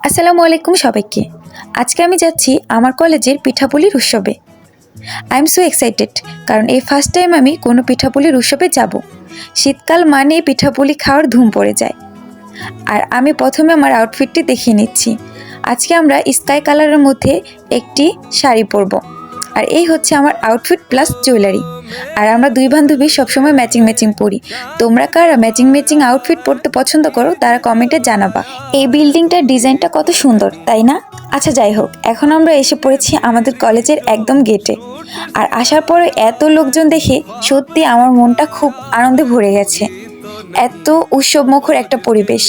আসসালামু আলাইকুম সবাইকে। আজকে আমি যাচ্ছি আমার কলেজের পিঠাপুলির উৎসবে। আই এম সো এক্সাইটেড, কারণ এই ফার্স্ট টাইম আমি কোনো পিঠাপুলির উৎসবে যাব। শীতকাল মানে পিঠাপুলি খাওয়ার ধুম পড়ে যায়। আর আমি প্রথমে আমার আউটফিটটি দেখিয়ে নিচ্ছি। আজকে আমরা স্কাই কালারের মধ্যে একটি শাড়ি পরব। আর এই হচ্ছে আমার আউটফিট প্লাস জুয়েলারি। আর আমরা দুই বান্ধবী সবসময় ম্যাচিং ম্যাচিং পরি। তোমরা কারা ম্যাচিং ম্যাচিং আউটফিট পরতে পছন্দ করো তারা কমেন্টে জানাবা। এই বিল্ডিংটার ডিজাইনটা কত সুন্দর, তাই না? আচ্ছা যাই হোক, এখন আমরা এসে পড়েছি আমাদের কলেজের একদম গেটে। আর আসার পরে এত লোকজন দেখে সত্যি আমার মনটা খুব আনন্দে ভরে গেছে। এত উৎসবমুখর একটা পরিবেশ।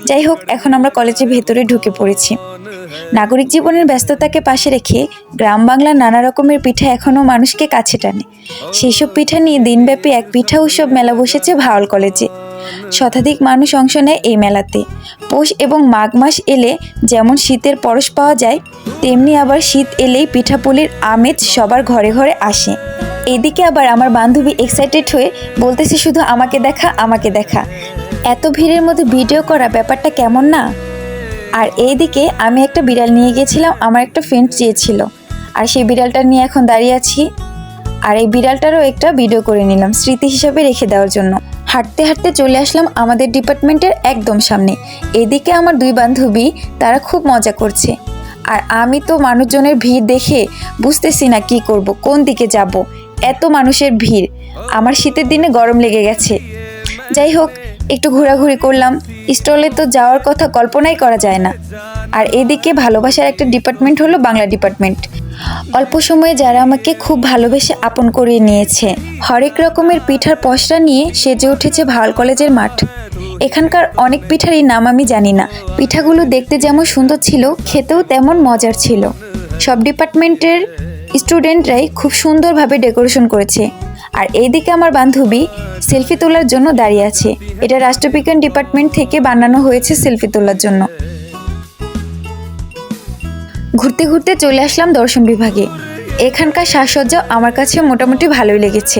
যাই হোক, এখন আমরা কলেজের ভেতরে ঢুকে পড়েছি। নাগরিক জীবনের ব্যস্ততাকে পাশে রেখে গ্রাম বাংলার নানা রকমের পিঠা এখনও মানুষকে কাছে টানে। সেই সব পিঠা নিয়ে দিনব্যাপী এক পিঠা উৎসব মেলা বসেছে ভাওয়াল কলেজে। শতাধিক মানুষ অংশ নেয় এই মেলাতে। পৌষ এবং মাঘ মাস এলে যেমন শীতের পরশ পাওয়া যায়, তেমনি আবার শীত এলেই পিঠাপুলির আমেজ সবার ঘরে ঘরে আসে। এদিকে আবার আমার বান্ধবী এক্সাইটেড হয়ে বলতেছে শুধু আমাকে দেখা, আমাকে দেখা। এত ভিড়ের মধ্যে ভিডিও করা ব্যাপারটা কেমন না? আর এইদিকে আমি একটা বিড়াল নিয়ে গিয়েছিলাম, আমার একটা ফ্রেন্ড চেয়েছিল, আর সেই বিড়ালটা নিয়ে এখন দাঁড়িয়ে আছি। আর এই বিড়ালটারও একটা ভিডিও করে নিলাম স্মৃতি হিসাবে রেখে দেওয়ার জন্য। হাঁটতে হাঁটতে চলে আসলাম আমাদের ডিপার্টমেন্টের একদম সামনে। এদিকে আমার দুই বান্ধবী, তারা খুব মজা করছে। আর আমি তো মানুষজনের ভিড় দেখে বুঝতেছি না কি করব, কোন দিকে যাব। এত মানুষের ভিড়, আমার শীতের দিনে গরম লেগে গেছে। যাই হোক, একটু ঘোরাঘুরি করলাম। স্টলে তো যাওয়ার কথা কল্পনাই করা যায় না। আর এদিকে ভালোবাসার একটা ডিপার্টমেন্ট হলো বাংলা ডিপার্টমেন্ট। অল্প সময়ে যারা আমাকে খুব ভালোবেসে আপন করে নিয়েছে। হরেক রকমের পিঠার পসরা নিয়ে সেজে উঠেছে ভাওয়াল কলেজের মাঠ। এখানকার অনেক পিঠারই নাম আমি জানি না। পিঠাগুলো দেখতে যেমন সুন্দর ছিল, খেতেও তেমন মজার ছিল। সব ডিপার্টমেন্টের স্টুডেন্টরাই খুব সুন্দরভাবে ডেকোরেশন করেছে। আর এইদিকে আমার বান্ধবী সেলফি তোলার জন্য দাঁড়িয়ে আছে। এটা রাষ্ট্রবিজ্ঞান ডিপার্টমেন্ট থেকে বানানো হয়েছে সেলফি তোলার জন্য। ঘুরতে ঘুরতে চলে আসলাম দর্শন বিভাগে। এখানকার সাজসজ্জা আমার কাছে মোটামুটি ভালোই লেগেছে।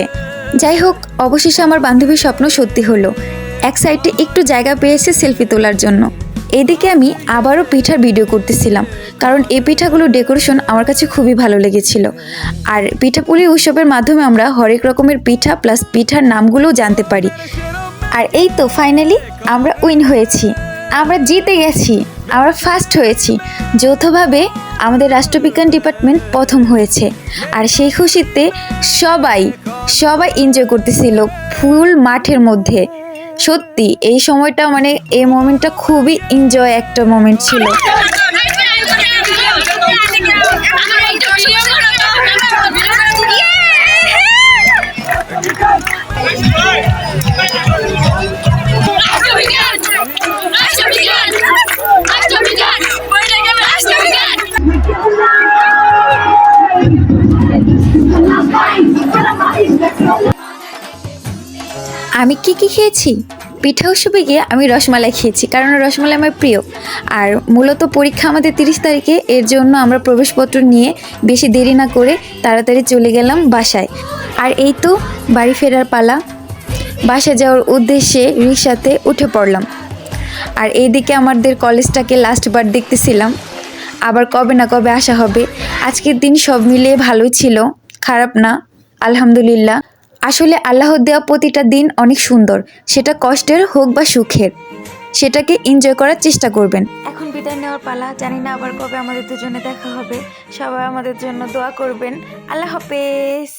যাই হোক, অবশেষে আমার বান্ধবীর স্বপ্ন সত্যি হলো। এক সাইডে একটু জায়গা পেয়েছে সেলফি তোলার জন্য। এদিকে আমি আবারও পিঠার ভিডিও করতেছিলাম, কারণ এই পিঠাগুলোর ডেকোরেশন আমার কাছে খুবই ভালো লেগেছিল। আর পিঠাপুলি উৎসবের মাধ্যমে আমরা হরেক রকমের পিঠা প্লাস পিঠার নামগুলোও জানতে পারি। আর এই তো ফাইনালি আমরা উইন হয়েছি, আমরা জিতে গেছি, আমরা ফার্স্ট হয়েছি। যৌথভাবে আমাদের রাষ্ট্রবিজ্ঞান ডিপার্টমেন্ট প্রথম হয়েছে। আর সেই খুশিতে সবাই এনজয় করতেছিল ফুল মাঠের মধ্যে। সত্যি এই সময়টা এই মোমেন্টটা খুবই এনজয় একটা মোমেন্ট ছিল। আমি কি খেয়েছি? পিঠা উৎসবে গিয়ে আমি রসমালাই খেয়েছি, কারণ রসমালাই আমার প্রিয়। আর মূলত পরীক্ষা আমাদের 30 তারিখে, এর জন্য আমরা প্রবেশপত্র নিয়ে বেশি দেরি না করে তাড়াতাড়ি চলে গেলাম বাসায়। আর এই তো বাড়ি ফেরার পালা। বাসায় যাওয়ার উদ্দেশ্যে রিক্সাতে উঠে পড়লাম। আর এইদিকে আমাদের কলেজটাকে লাস্টবার দেখতেছিলাম, আবার কবে না কবে আসা হবে। আজকের দিন সব মিলিয়ে ভালোই ছিল, খারাপ না, আলহামদুলিল্লাহ। আসলে আল্লাহর দেওয়া প্রতিটা দিন অনেক সুন্দর, সেটা কষ্টের হোক বা সুখের, সেটাকে এনজয় করার চেষ্টা করবেন। এখন বিদায় নেওয়ার পালা, জানি না আবার কবে আমাদের দুজনে দেখা হবে। সবাই আমাদের জন্য দোয়া করবেন। আল্লাহ হাফেজ।